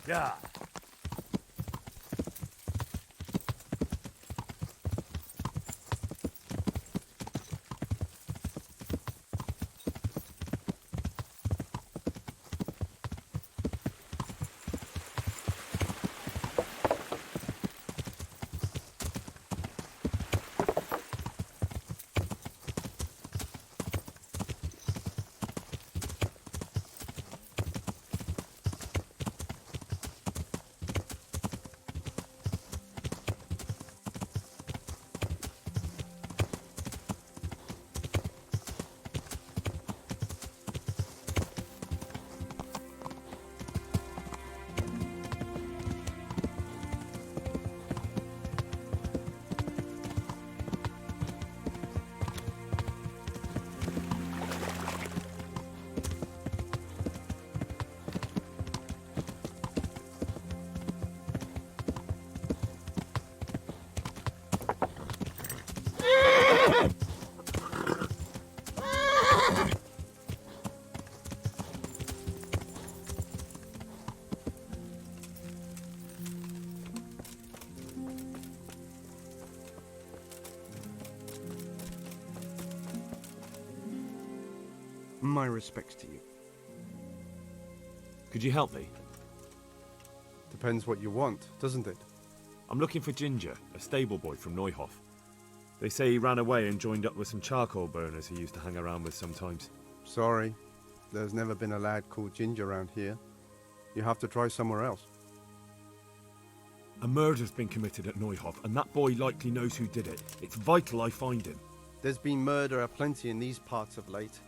Yeah. My respects to you. Could you help me? Depends what you want, doesn't it? I'm looking for Ginger, a stable boy from Neuhof. They say he ran away and joined up with some charcoal burners he used to hang around with sometimes. Sorry, there's never been a lad called Ginger around here. You have to try somewhere else. A murder's been committed at Neuhof, and that boy likely knows who did it. It's vital I find him. There's been murder aplenty in these parts of late,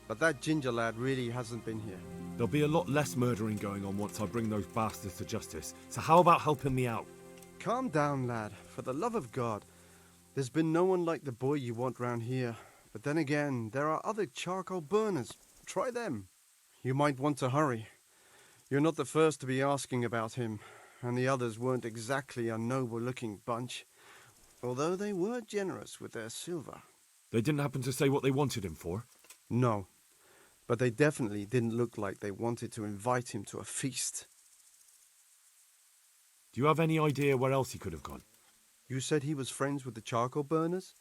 but that Ginger lad really hasn't been here. There'll be a lot less murdering going on once I bring those bastards to justice, so how about helping me out? Calm down, lad, for the love of God. There's been no one like the boy you want round here, but then again, there are other charcoal burners. Try them. You might want to hurry. You're not the first to be asking about him, and the others weren't exactly a noble-looking bunch, although they were generous with their silver. They didn't happen to say what they wanted him for? No, but they definitely didn't look like they wanted to invite him to a feast. Do you have any idea where else he could have gone? You said he was friends with the charcoal burners?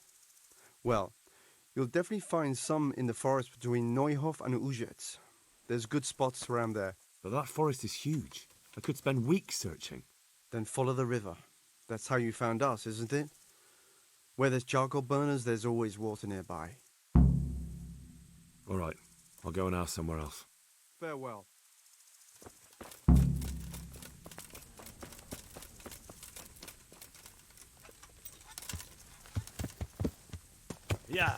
Well, you'll definitely find some in the forest between Neuhof and Ujetz. There's good spots around there. But that forest is huge. I could spend weeks searching. Then follow the river. That's how you found us, isn't it? Where there's charcoal burners, there's always water nearby. All right, I'll go and ask somewhere else. Farewell. Yeah.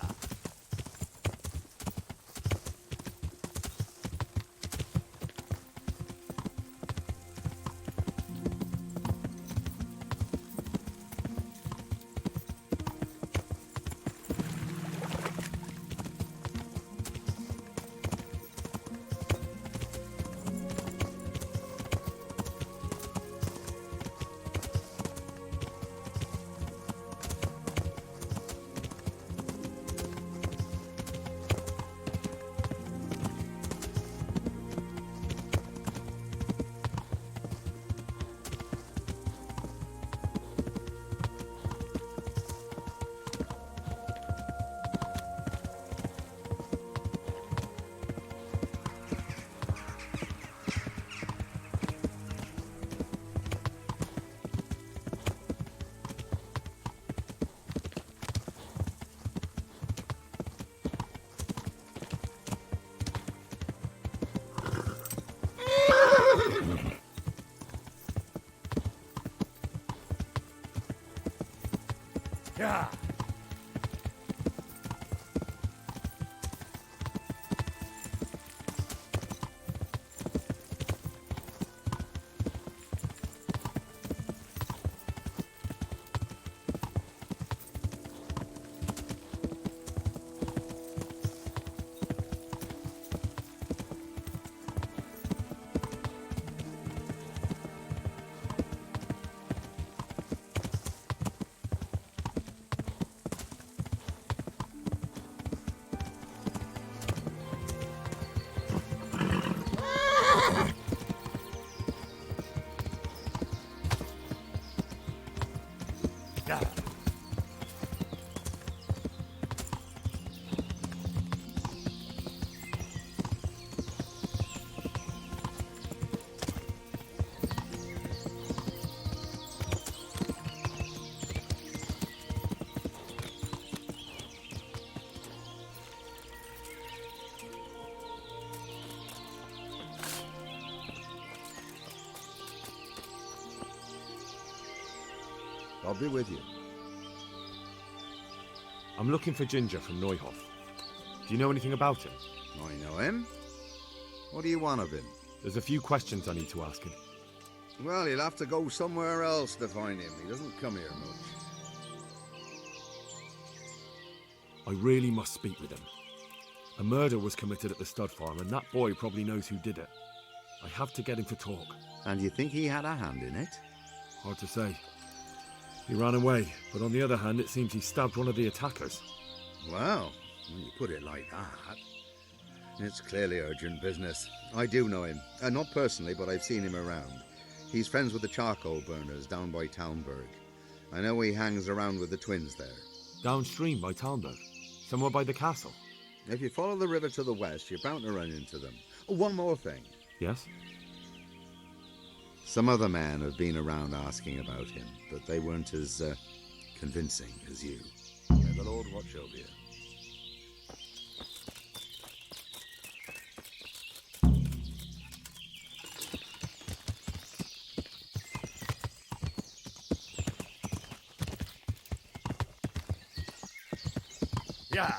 Yeah. Yeah. I'll be with you. I'm looking for Ginger from Neuhof. Do you know anything about him? I know him. What do you want of him? There's a few questions I need to ask him. Well, you'll have to go somewhere else to find him. He doesn't come here much. I really must speak with him. A murder was committed at the stud farm, and that boy probably knows who did it. I have to get him to talk. And you think he had a hand in it? Hard to say. He ran away, but on the other hand, it seems he stabbed one of the attackers. Well, when you put it like that, it's clearly urgent business. I do know him. Not personally, but I've seen him around. He's friends with the charcoal burners down by Townburg. I know he hangs around with the twins there. Downstream by Townburg, somewhere by the castle. If you follow the river to the west, you're bound to run into them. Oh, one more thing. Yes? Some other men have been around asking about him, but they weren't as convincing as you. May the Lord watch over you. Yeah.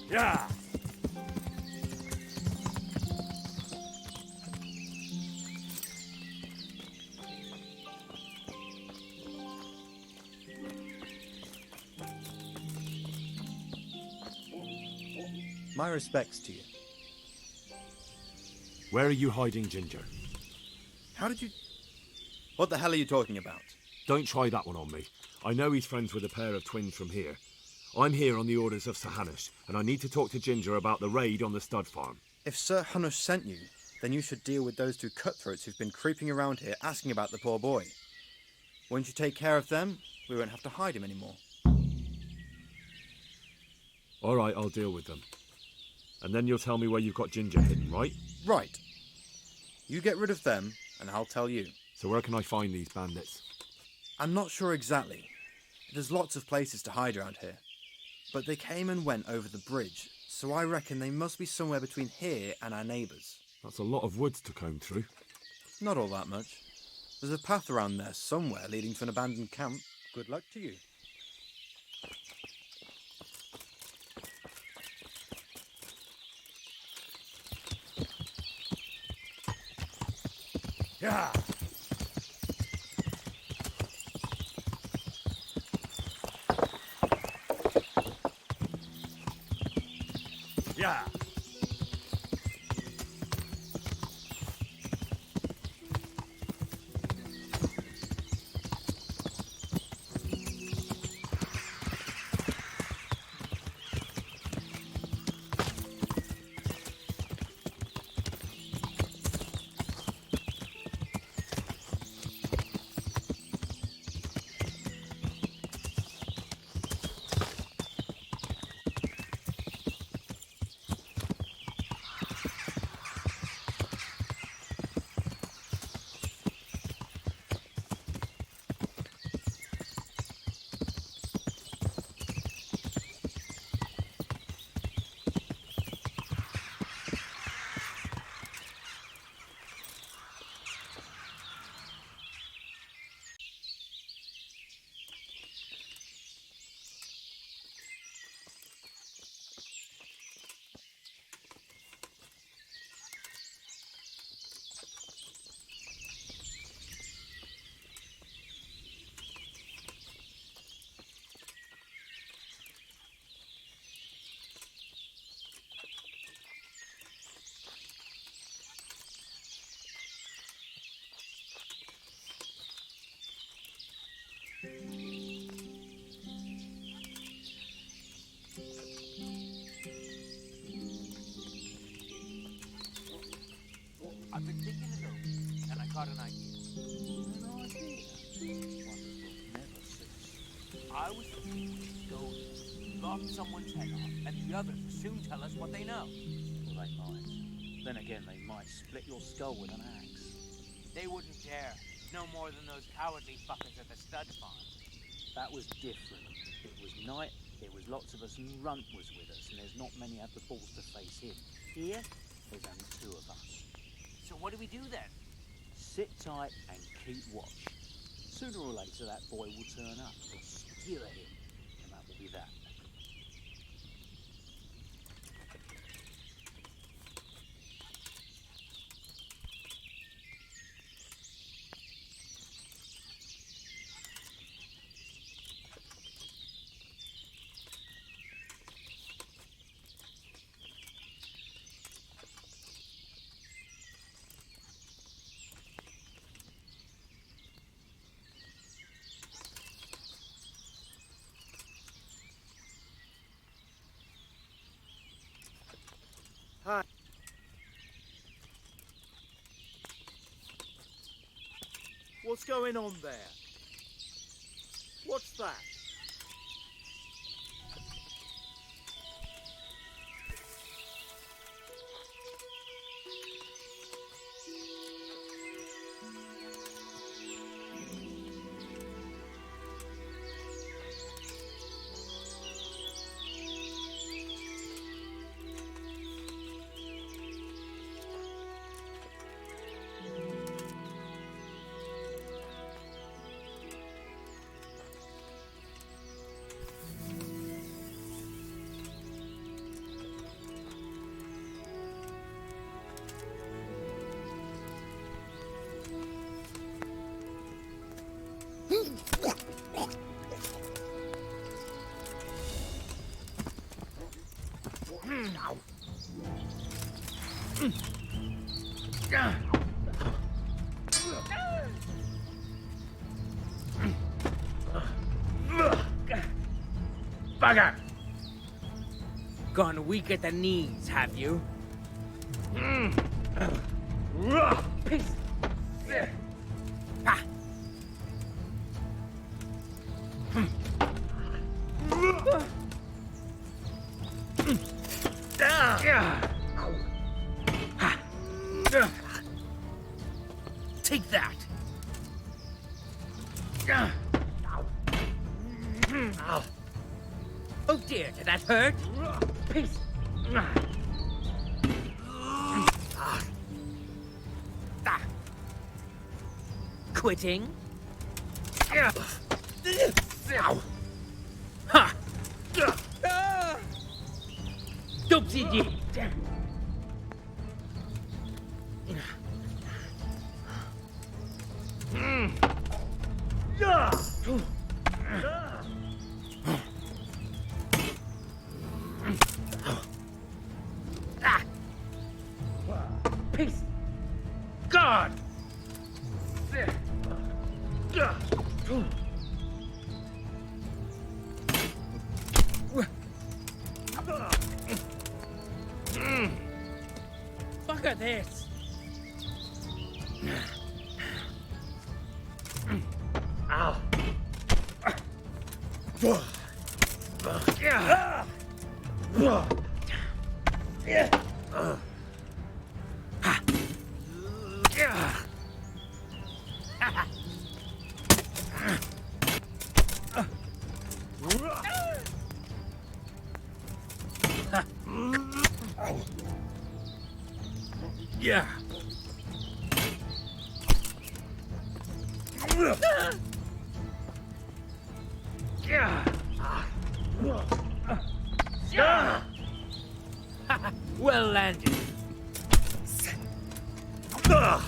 Yeah. My respects to you. Where are you hiding Ginger? How did you... What the hell are you talking about? Don't try that one on me. I know he's friends with a pair of twins from here. I'm here on the orders of Sir Hanush, and I need to talk to Ginger about the raid on the stud farm. If Sir Hanush sent you, then you should deal with those two cutthroats who've been creeping around here asking about the poor boy. Once you take care of them, we won't have to hide him anymore. All right, I'll deal with them. And then you'll tell me where you've got Ginger hidden, right? Right. You get rid of them, and I'll tell you. So where can I find these bandits? I'm not sure exactly. There's lots of places to hide around here. But they came and went over the bridge, so I reckon they must be somewhere between here and our neighbours. That's a lot of woods to comb through. Not all that much. There's a path around there somewhere leading to an abandoned camp. Good luck to you. Yeah. Yeah. got an idea. An idea? One that will never cease. I was thinking we should go lop someone's head off, and the others will soon tell us what they know. Well, they might. Then again, they might split your skull with an axe. They wouldn't dare. No more than those cowardly fuckers at the stud farm. That was different. It was night, there was lots of us, and Runt was with us, and there's not many had the balls to face him. Here, there's only two of us. So what do we do then? Sit tight and keep watch. Sooner or later, that boy will turn up. We'll skewer him, and that will be that. Hi. What's going on there? What's that? Bugger! Gone weak at the knees, have you? Peace! Ah. Take that! Oh dear, did that hurt? Peace! Quitting? Ha! Doopsie-dee! Peace! God! Bugger this! Ow! Yeah. Well landed. Oh.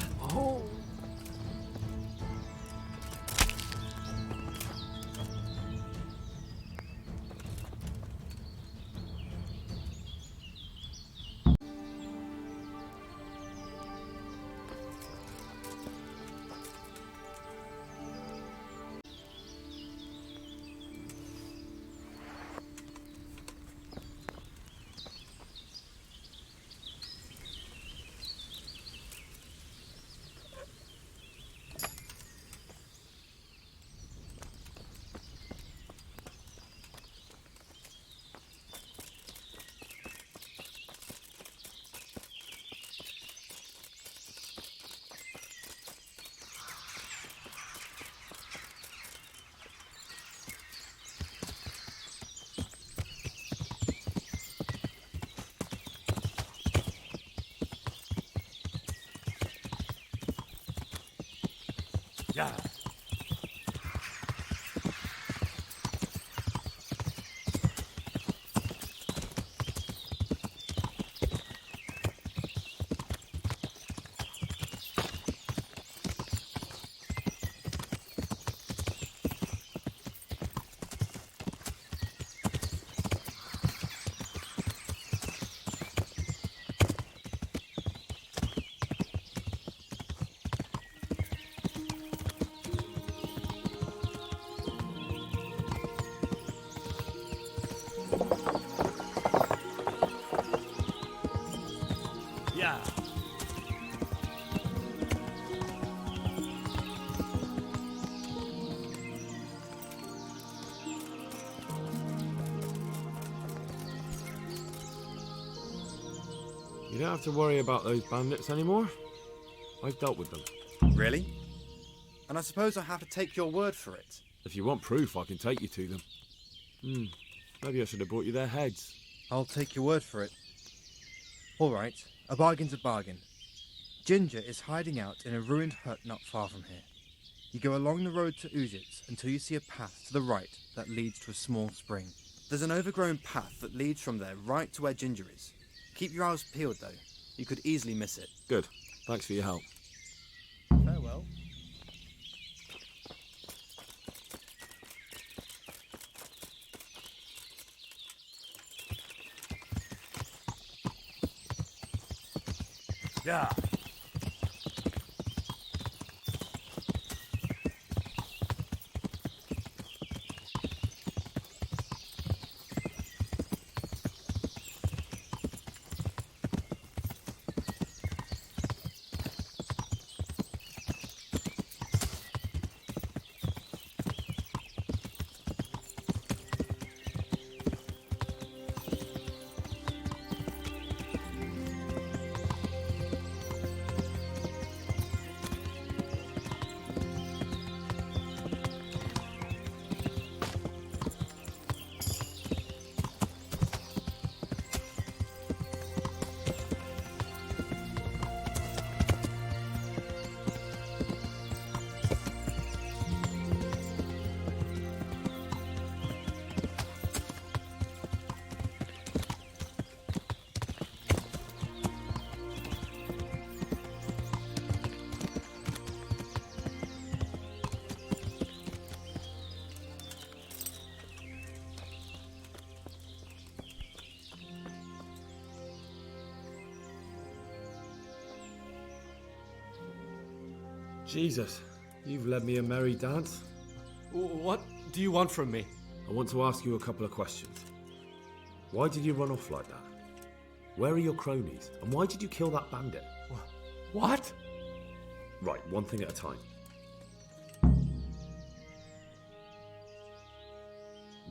Yeah. Yeah. You don't have to worry about those bandits anymore. I've dealt with them. Really? And I suppose I have to take your word for it. If you want proof, I can take you to them. Maybe I should have brought you their heads. I'll take your word for it. All right, a bargain's a bargain. Ginger is hiding out in a ruined hut not far from here. You go along the road to Ujits until you see a path to the right that leads to a small spring. There's an overgrown path that leads from there right to where Ginger is. Keep your eyes peeled, though. You could easily miss it. Good. Thanks for your help. Farewell. Yeah. Jesus, you've led me a merry dance. What do you want from me? I want to ask you a couple of questions. Why did you run off like that? Where are your cronies? And why did you kill that bandit? What? Right, one thing at a time.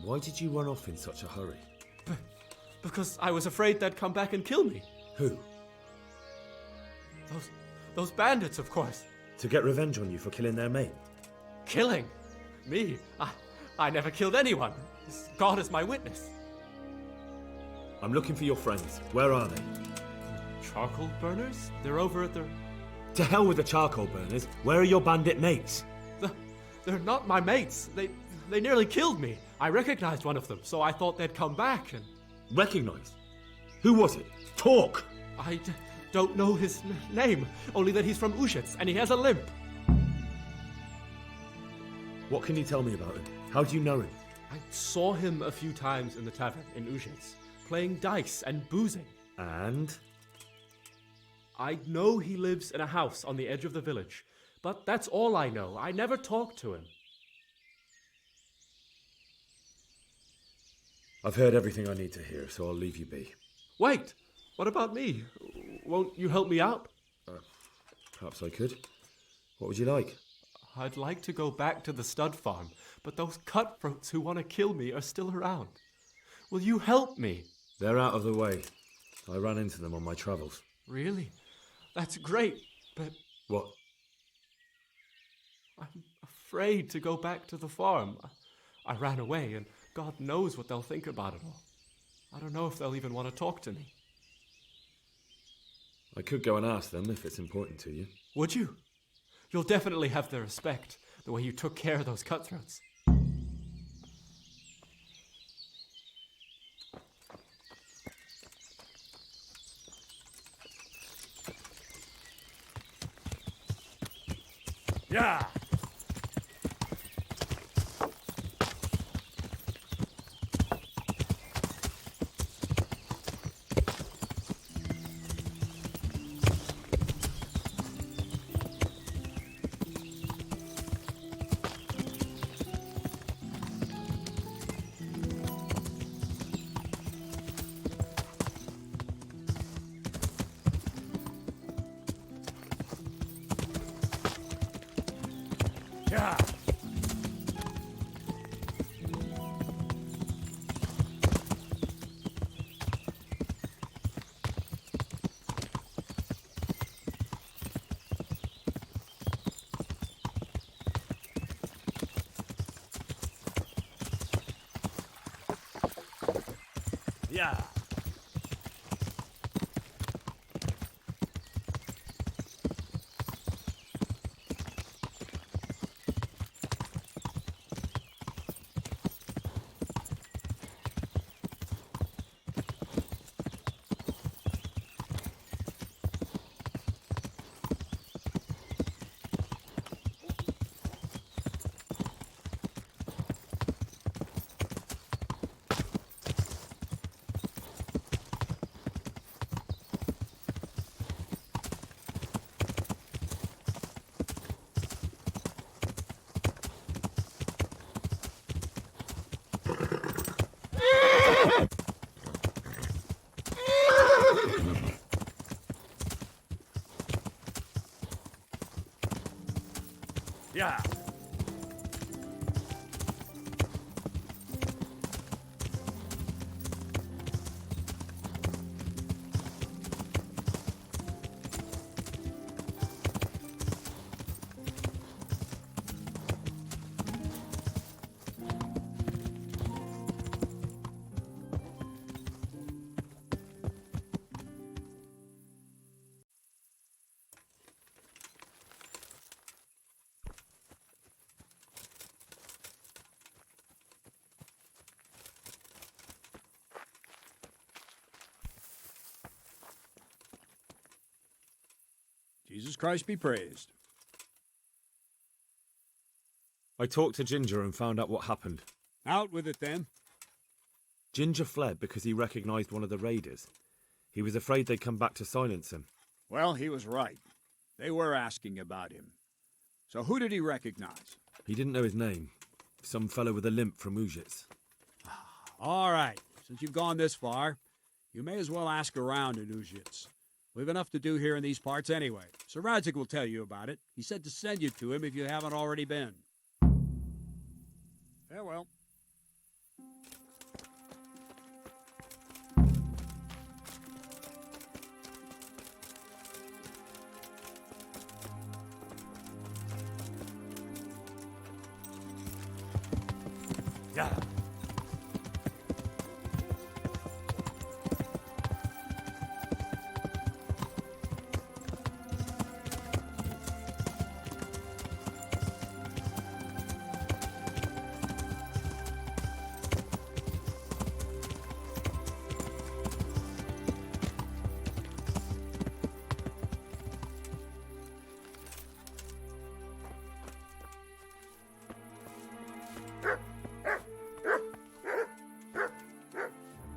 Why did you run off in such a hurry? Because I was afraid they'd come back and kill me. Who? Those bandits, of course. To get revenge on you for killing their mate? Killing? Me? I never killed anyone. God is my witness. I'm looking for your friends. Where are they? Charcoal burners? They're over at the... To hell with the charcoal burners. Where are your bandit mates? They're not my mates. They nearly killed me. I recognized one of them, so I thought they'd come back and... Recognized? Who was it? Talk! I don't know his name, only that he's from Ujits and he has a limp. What can you tell me about him? How do you know him? I saw him a few times in the tavern in Ujits, playing dice and boozing. And? I know he lives in a house on the edge of the village, but that's all I know. I never talked to him. I've heard everything I need to hear, so I'll leave you be. Wait, what about me? Won't you help me out? Perhaps I could. What would you like? I'd like to go back to the stud farm, but those cutthroats who want to kill me are still around. Will you help me? They're out of the way. I ran into them on my travels. Really? That's great, but What? I'm afraid to go back to the farm. I ran away, and God knows what they'll think about it all. I don't know if they'll even want to talk to me. I could go and ask them if it's important to you. Would you? You'll definitely have their respect. the way you took care of those cutthroats. Yeah! Yeah! Yeah! Yeah! Jesus Christ be praised. I talked to Ginger and found out what happened. Out with it then. Ginger fled because he recognized one of the raiders. He was afraid they'd come back to silence him. Well, he was right. They were asking about him. So who did he recognize? He didn't know his name. Some fellow with a limp from Ujits. All right. Since you've gone this far, you may as well ask around in Ujits. We've enough to do here in these parts anyway. Sir Radzik will tell you about it. He said to send you to him if you haven't already been. Farewell. Yeah!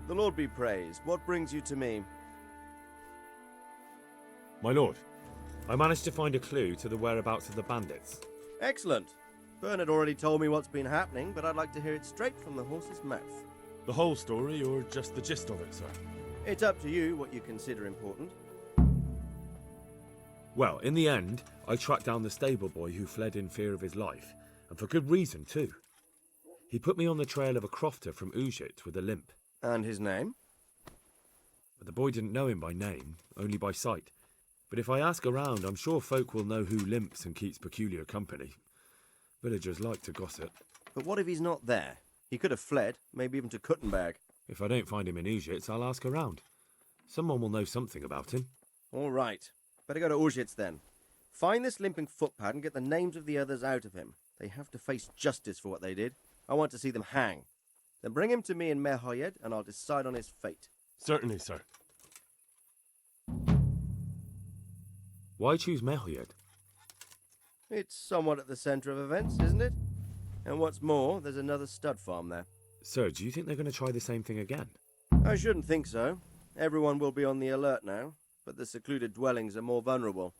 The Lord be praised. What brings you to me? My lord, I managed to find a clue to the whereabouts of the bandits. Excellent. Bernard already told me what's been happening, but I'd like to hear it straight from the horse's mouth. The whole story, or just the gist of it, sir? It's up to you what you consider important. Well, in the end, I tracked down the stable boy who fled in fear of his life, and for good reason, too. He put me on the trail of a crofter from Ujit with a limp. And his name? But the boy didn't know him by name, only by sight. But if I ask around, I'm sure folk will know who limps and keeps peculiar company. Villagers like to gossip. But what if he's not there? He could have fled, maybe even to Kuttenberg. If I don't find him in Ujits, I'll ask around. Someone will know something about him. All right. Better go to Ujits then. Find this limping footpad and get the names of the others out of him. They have to face justice for what they did. I want to see them hang. Then bring him to me in Merhoyed, and I'll decide on his fate. Certainly, sir. Why choose Merhoyed? It's somewhat at the centre of events, isn't it? And what's more, there's another stud farm there. Sir, do you think they're going to try the same thing again? I shouldn't think so. Everyone will be on the alert now, but the secluded dwellings are more vulnerable.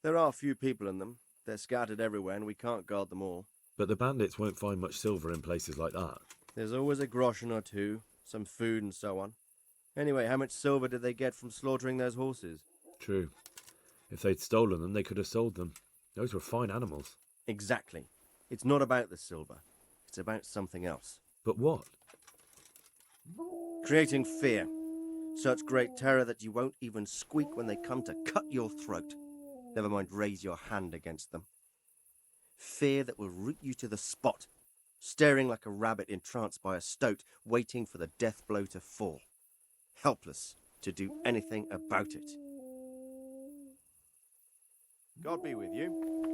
There are few people in them. They're scattered everywhere, and we can't guard them all. But the bandits won't find much silver in places like that. There's always a groschen or two, some food and so on. Anyway, how much silver did they get from slaughtering those horses? True. If they'd stolen them, they could have sold them. Those were fine animals. Exactly. It's not about the silver. It's about something else. But what? Creating fear. Such great terror that you won't even squeak when they come to cut your throat. Never mind raise your hand against them. Fear that will root you to the spot, staring like a rabbit entranced by a stoat, waiting for the death blow to fall. Helpless to do anything about it. God be with you.